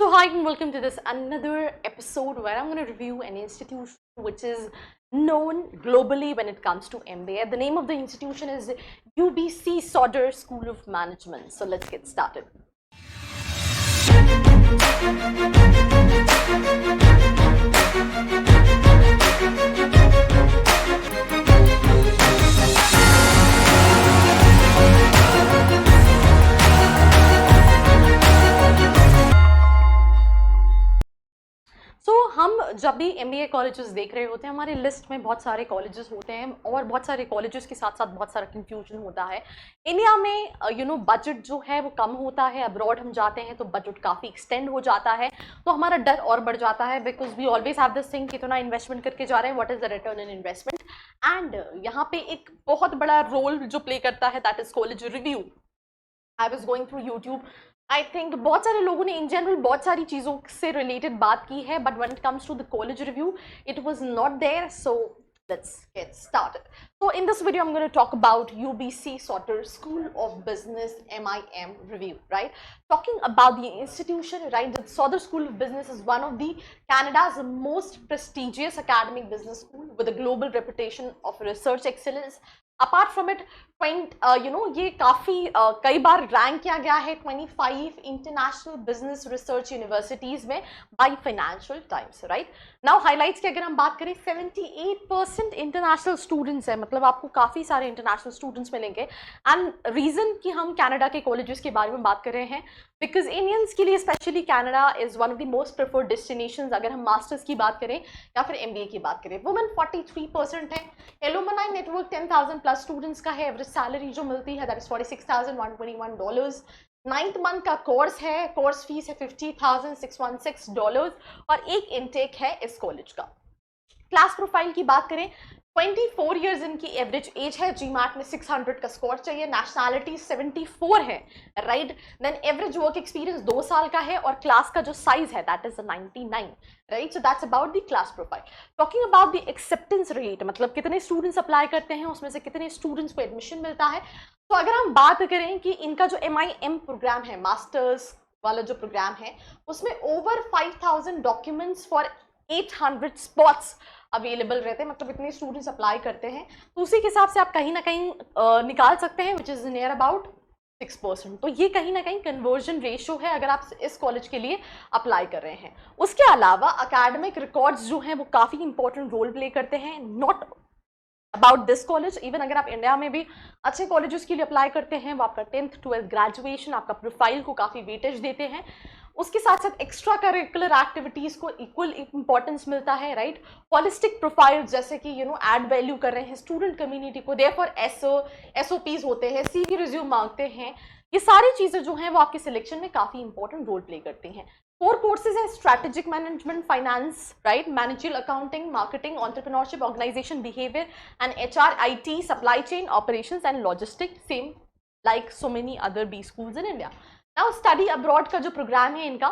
So hi and welcome to this another episode where I'm going to review an institution which is known globally when it comes to MBA. The name of the institution is UBC Sauder School of Management. So let's get started. तो हम जब भी MBA colleges देख रहे होते हैं, हमारे list में बहुत सारे कॉलेजेस होते हैं और बहुत सारे कॉलेजेस के साथ साथ बहुत सारा कंफ्यूजन होता है। इंडिया में बजट जो है वो कम होता है, अब्रॉड हम जाते हैं तो बजट काफ़ी एक्सटेंड हो जाता है, तो हमारा डर और बढ़ जाता है because we always have this thing, कितना इन्वेस्टमेंट करके जा रहे हैं, what is the return in investment. And यहाँ पे एक बहुत बड़ा रोल जो प्ले करता है that is college review. I was going through YouTube, I think बहुत सारे लोगों ने इन जनरल बहुत सारी चीज़ों से रिलेटेड बात की है, but when it comes to the college review it was not there. So let's get started. So in this video I'm going to talk about UBC Sauder School of Business MIM review, right? Talking about the institution, right? The Sauder School of Business is one of the Canada's most prestigious academic business school with a global reputation of research excellence. Apart from it ये काफ़ी कई बार rank किया गया है 25 international business research universities में by financial times, right. Now highlights की अगर हम बात करें 78% इंटरनेशनल स्टूडेंट्स हैं, मतलब आपको काफ़ी सारे इंटरनेशनल स्टूडेंट्स मिलेंगे। एंड रीज़न कि हम कनाडा के कॉलेजेस के बारे में बात कर रहे हैं बिकॉज इंडियंस के लिए specially Canada is one of the most preferred destinations. अगर हम मास्टर्स की बात करें या फिर MBA की बात करें, वुमेन 43% है, एलुमनाई नेटवर्क 10,000 प्लस स्टूडेंट्स का है, एवरेज सैलरी जो मिलती है दैट इज $46,121। 9th मंथ का कोर्स है, कोर्स फीस है $50,616 और एक इनटेक है इस कॉलेज का। क्लास प्रोफाइल की बात करें 24 ईयर्स इनकी एवरेज एज है, GMAT में 600 का स्कोर चाहिए, नेशनैलिटी 74 है, right. Then average work experience 2 साल का है और क्लास का जो साइज है that is 99, right. So that's about the class profile. Talking about the acceptance rate, मतलब कितने स्टूडेंट्स अप्लाई करते हैं, उसमें से कितने स्टूडेंट्स को एडमिशन मिलता है। तो अगर हम बात करें कि इनका जो MIM प्रोग्राम है, मास्टर्स वाला जो प्रोग्राम है, उसमें over 5,000 documents for 800 spots available रहते हैं, मतलब इतने स्टूडेंट्स अप्लाई करते हैं, तो उसी के हिसाब से आप कहीं ना कहीं निकाल सकते हैं विच इज़ नियर अबाउट 6%। तो ये कहीं ना कहीं कन्वर्जन रेशियो है अगर आप इस कॉलेज के लिए अप्लाई कर रहे हैं। उसके अलावा अकेडमिक रिकॉर्ड्स जो हैं वो काफ़ी इंपॉर्टेंट रोल प्ले करते हैं, not about this college, even अगर आप इंडिया में भी अच्छे कॉलेजेस के लिए अप्लाई करते हैं, वो आपका 10th 12th ग्रेजुएशन, आपका प्रोफाइल को काफ़ी वेटेज देते हैं। उसके साथ साथ एक्स्ट्रा करिकुलर एक्टिविटीज़ को इक्वल इंपॉर्टेंस मिलता है, राइट। हॉलिस्टिक प्रोफाइल जैसे कि ऐड वैल्यू कर रहे हैं स्टूडेंट कम्युनिटी को, देयरफॉर SOPs होते हैं, CV रिज्यूम मांगते हैं, ये सारी चीज़ें जो हैं वो आपके सिलेक्शन में काफ़ी इंपॉर्टेंट रोल प्ले करती हैं। 4 कोर्सेज है, strategic management, finance, right, managerial accounting, marketing, entrepreneurship, organisation behaviour and HR, IT, supply chain, operations and logistics, same like so many other B schools in India. Now study abroad का जो programme है इनका,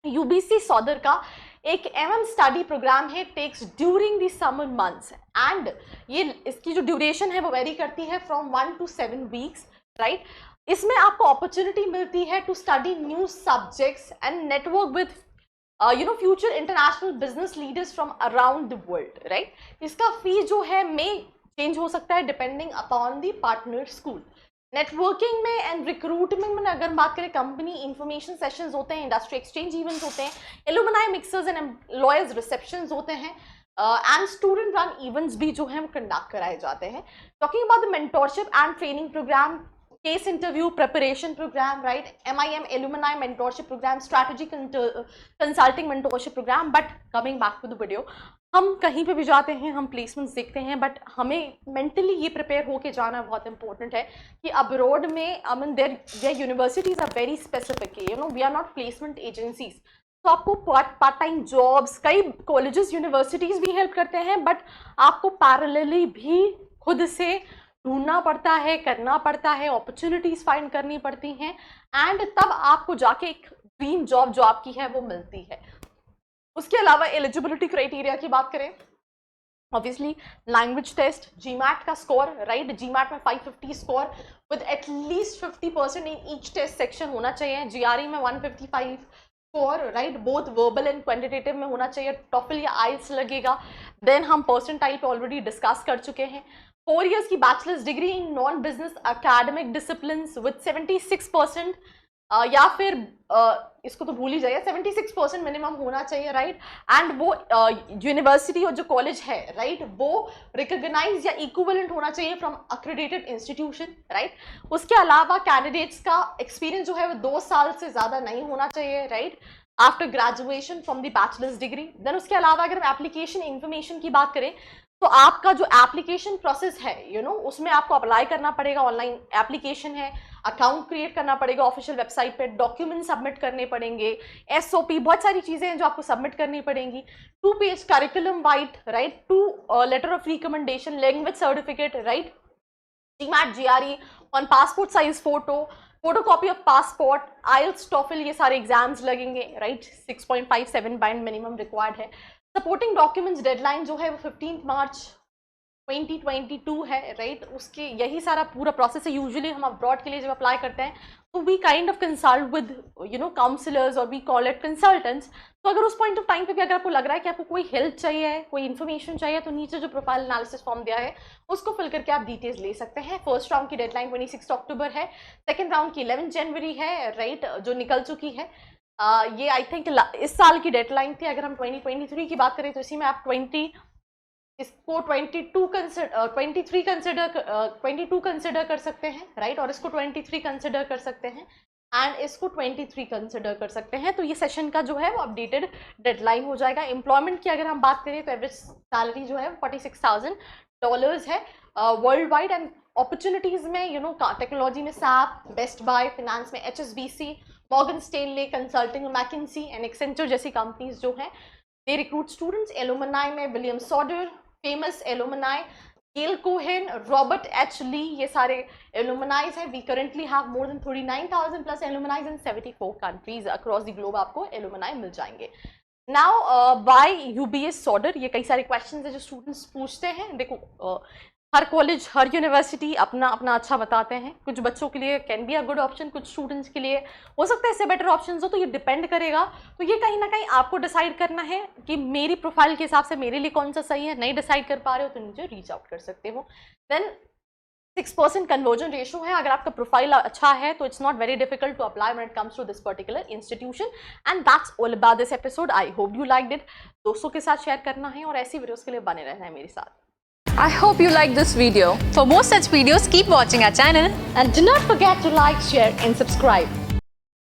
UBC सौदर का एक MM study programme है, takes during the summer months, and ये इसकी जो ड्यूरेशन है वो वेरी करती है फ्रॉम 1 to 7 वीक्स, राइट। इसमें आपको अपॉर्चुनिटी मिलती है to study new subjects and network with future international business leaders from around the world, right. इसका फी जो है में चेंज हो सकता है depending upon the partner school. Networking में एंड रिक्रूटमेंट में अगर बात करें, कंपनी इंफॉर्मेशन सेशंस होते हैं, इंडस्ट्री एक्सचेंज इवेंट्स होते हैं, alumni mixers and employers receptions होते हैं, एंड स्टूडेंट रन इवेंट्स भी जो हैं वो कंडक्ट कराए जाते हैं। Talking about the mentorship and training programme, case interview preparation programme, right, MIM alumni mentorship programme, strategy consulting mentorship programme. But coming back to the video, हम कहीं पे भी जाते हैं, हम प्लेसमेंट्स देखते हैं, बट हमें मेंटली ये प्रिपेयर होके जाना बहुत इंपॉर्टेंट है कि अब्रॉड में there universities are very specific, we are not placement agencies. तो आपको पार्ट टाइम जॉब्स, कई कॉलेजेस यूनिवर्सिटीज भी हेल्प करते हैं, बट आपको पैरेलली भी खुद से ढूंढना पड़ता है, करना पड़ता है, अपॉर्चुनिटीज फाइंड करनी पड़ती हैं, एंड तब आपको जाके एक ड्रीम जॉब जो आपकी है वो मिलती है। उसके अलावा एलिजिबिलिटी क्राइटेरिया की बात करें, ऑब्वियसली लैंग्वेज टेस्ट, GMAT का स्कोर, राइट, GMAT में 550 score with at least 50% in each test section होना चाहिए। GRE में 155, score, right, both verbal and quantitative में होना चाहिए, टॉफल या आइल्स लगेगा। देन हम परसेंटाइल पे ऑलरेडी डिस्कस कर चुके हैं। 4 years की bachelors degree in non business academic discipline with 76%, या फिर इसको तो भूल ही जाइए, 76% मिनिमम होना चाहिए, राइट। एंड वो यूनिवर्सिटी और जो कॉलेज है, राइट, वो रिकॉग्नाइज या इक्विवेलेंट होना चाहिए फ्रॉम अक्रेडिटेड इंस्टीट्यूशन, राइट। उसके अलावा कैंडिडेट्स का एक्सपीरियंस जो है वो 2 साल से ज़्यादा नहीं होना चाहिए, right, after graduation from the bachelors degree. Then उसके अलावा अगर हम एप्लीकेशन इन्फॉर्मेशन की बात करें तो आपका जो एप्लीकेशन प्रोसेस है उसमें आपको अप्लाई करना पड़ेगा, ऑनलाइन एप्लीकेशन है, अकाउंट क्रिएट करना पड़ेगा ऑफिशियल वेबसाइट पे, डॉक्यूमेंट सबमिट करने पड़ेंगे, एसओपी, बहुत सारी चीज़ें हैं जो आपको सबमिट करनी पड़ेंगी। 2 page curriculum vitae, right, 2 letter of recommendation, language certificate, right, GMAT GRE on passport size photo, photocopy of passport, IELTS, TOEFL, ये सारे एग्जाम्स लगेंगे, राइट। 6.57 बाइंड मिनिमम रिक्वायर्ड है। सपोर्टिंग डॉक्यूमेंट्स डेडलाइन जो है वो 15 मार्च 2022 है, राइट। उसके यही सारा पूरा प्रोसेस है। यूजुअली हम अब्रॉड के लिए जब अप्लाई करते हैं तो we kind of consult with counsellors और वी कॉल इट कंसल्टेंट्स। तो अगर उस पॉइंट ऑफ टाइम पे भी अगर आपको लग रहा है कि आपको कोई हेल्प चाहिए, कोई इन्फॉर्मेशन चाहिए, तो नीचे जो प्रोफाइल एनालिसिस फॉर्म दिया है उसको फिल करके आप डिटेल्स ले सकते हैं। फर्स्ट राउंड की डेडलाइन 26 अक्टूबर है, सेकेंड राउंड की 11 जनवरी है, राइट, जो निकल चुकी है। ये आई थिंक इस साल की डेडलाइन थी। अगर हम 2023 की बात करें तो इसी में आप 22 कंसिडर कर सकते हैं, राइट, और इसको 23 कंसिडर कर सकते हैं एंड इसको 23 कंसिडर कर सकते हैं। तो ये सेशन का जो है वो अपडेटेड डेडलाइन हो जाएगा। एम्प्लॉयमेंट की अगर हम बात करें तो एवरेज सैलरी जो है $46,000 है वर्ल्ड वाइड। एंड अपॉर्चुनिटीज में टेक्नोलॉजी में SAP, बेस्ट बाय, फिनेंस में HSBC, मॉर्गन स्टेनले, कंसल्टिंग में मैकिन्सी एंड एक्सेंचर जैसी कंपनीज जो हैं दे रिक्रूट स्टूडेंट्स। एलुमनाई में William Sauder, famous alumni, Gail Cohen, Robert H Lee, ये सारे एलुमनाइज हैं। We currently have more than 39,000 plus alumnis in 74 countries across the globe. आपको alumni मिल जाएंगे। नाउ बाय UBS सॉडर, ये कई सारे क्वेश्चंस है जो स्टूडेंट्स पूछते हैं। देखो हर कॉलेज, हर यूनिवर्सिटी अपना अपना अच्छा बताते हैं। कुछ बच्चों के लिए can be a good option, कुछ स्टूडेंट्स के लिए हो सकता है इससे बेटर ऑप्शन हो, तो ये डिपेंड करेगा। तो ये कहीं ना कहीं आपको डिसाइड करना है कि मेरी प्रोफाइल के हिसाब से मेरे लिए कौन सा सही है। नहीं डिसाइड कर पा रहे हो तो नीचे रीच आउट कर सकते हो। देन 6% कन्वर्जन रेशो है। अगर आपका प्रोफाइल अच्छा है तो it's not very difficult to apply when it comes to this particular institution. And that's all about this episode. I hope you liked it. दोस्तों के साथ शेयर करना है और ऐसी वीडियोस के लिए बने रहना है मेरे साथ। I hope you like this video. For more such videos, keep watching our channel. And do not forget to like, share and subscribe.